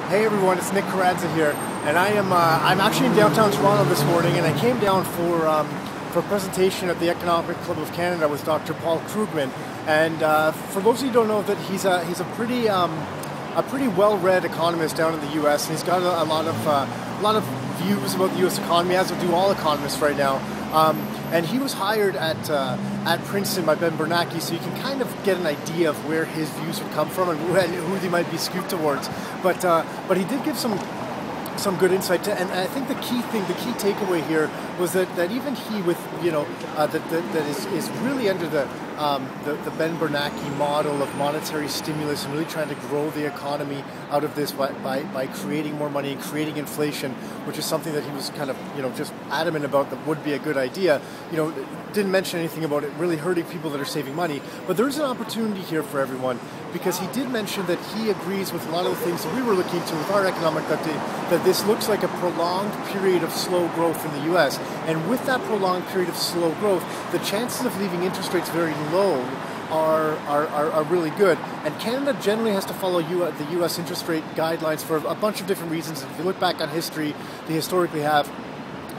Hey everyone, it's Nick Karadza here, and I'm actually in downtown Toronto this morning, and I came down for a presentation at the Economic Club of Canada with Dr. Paul Krugman. And for those of you who don't know, that he's a pretty well-read economist down in the U.S. and he's got a lot of views about the U.S. economy, as do all economists right now. And he was hired at Princeton by Ben Bernanke, so you can kind of get an idea of where his views would come from and who they might be skewed towards. But he did give some good insight, and I think the key takeaway here was that even he, with that is really under the Ben Bernanke model of monetary stimulus and really trying to grow the economy out of this by creating more money and creating inflation, which is something that he was kind of just adamant about that would be a good idea. Didn't mention anything about it really hurting people that are saving money, but there's an opportunity here for everyone, because he did mention that he agrees with a lot of the things that we were looking to with our economic update, that this looks like a prolonged period of slow growth in the U.S. And with that prolonged period of slow growth, the chances of leaving interest rates very low are really good. And Canada generally has to follow the U.S. interest rate guidelines for a bunch of different reasons. If you look back on history, they historically have.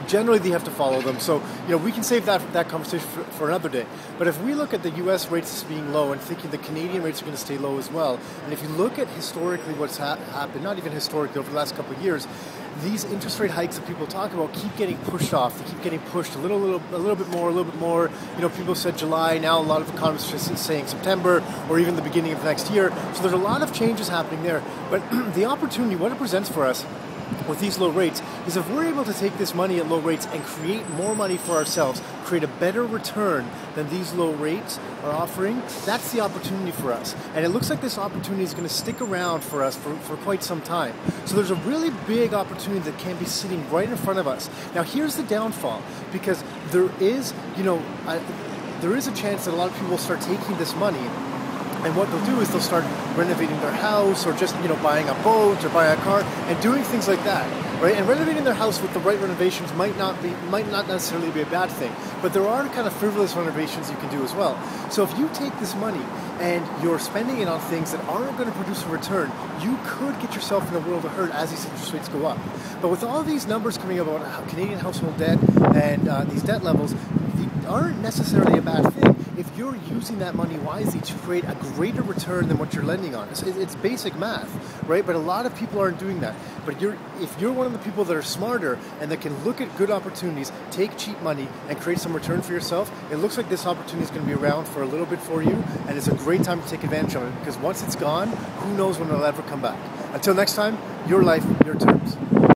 Generally, they have to follow them. So, we can save that conversation for another day. But if we look at the U.S. rates as being low and thinking the Canadian rates are going to stay low as well, and if you look at historically what's happened, not even historically, over the last couple of years, these interest rate hikes that people talk about keep getting pushed off. They keep getting pushed a little bit more. People said July. Now a lot of economists are saying September or even the beginning of next year. So there's a lot of changes happening there. But the opportunity, what it presents for us with these low rates, is if we're able to take this money at low rates and create more money for ourselves, create a better return than these low rates are offering, that's the opportunity for us. And it looks like this opportunity is going to stick around for us for quite some time. So there's a really big opportunity that can be sitting right in front of us. Now here's the downfall, because there is a chance that a lot of people will start taking this money, and what they'll do is they'll start renovating their house, or just buying a boat or buying a car and doing things like that, right? And renovating their house with the right renovations might not necessarily be a bad thing, but there are kind of frivolous renovations you can do as well. So if you take this money and you're spending it on things that aren't going to produce a return, you could get yourself in a world of hurt as these interest rates go up. But with all these numbers coming up about Canadian household debt and these debt levels, they aren't necessarily a bad thing if you're using that money wisely to create a greater return than what you're lending on. It's basic math, right? But a lot of people aren't doing that. But if you're one of the people that are smarter and that can look at good opportunities, take cheap money, and create some return for yourself, it looks like this opportunity is going to be around for a little bit for you, and it's a great time to take advantage of it, because once it's gone, who knows when it'll ever come back. Until next time, your life, your terms.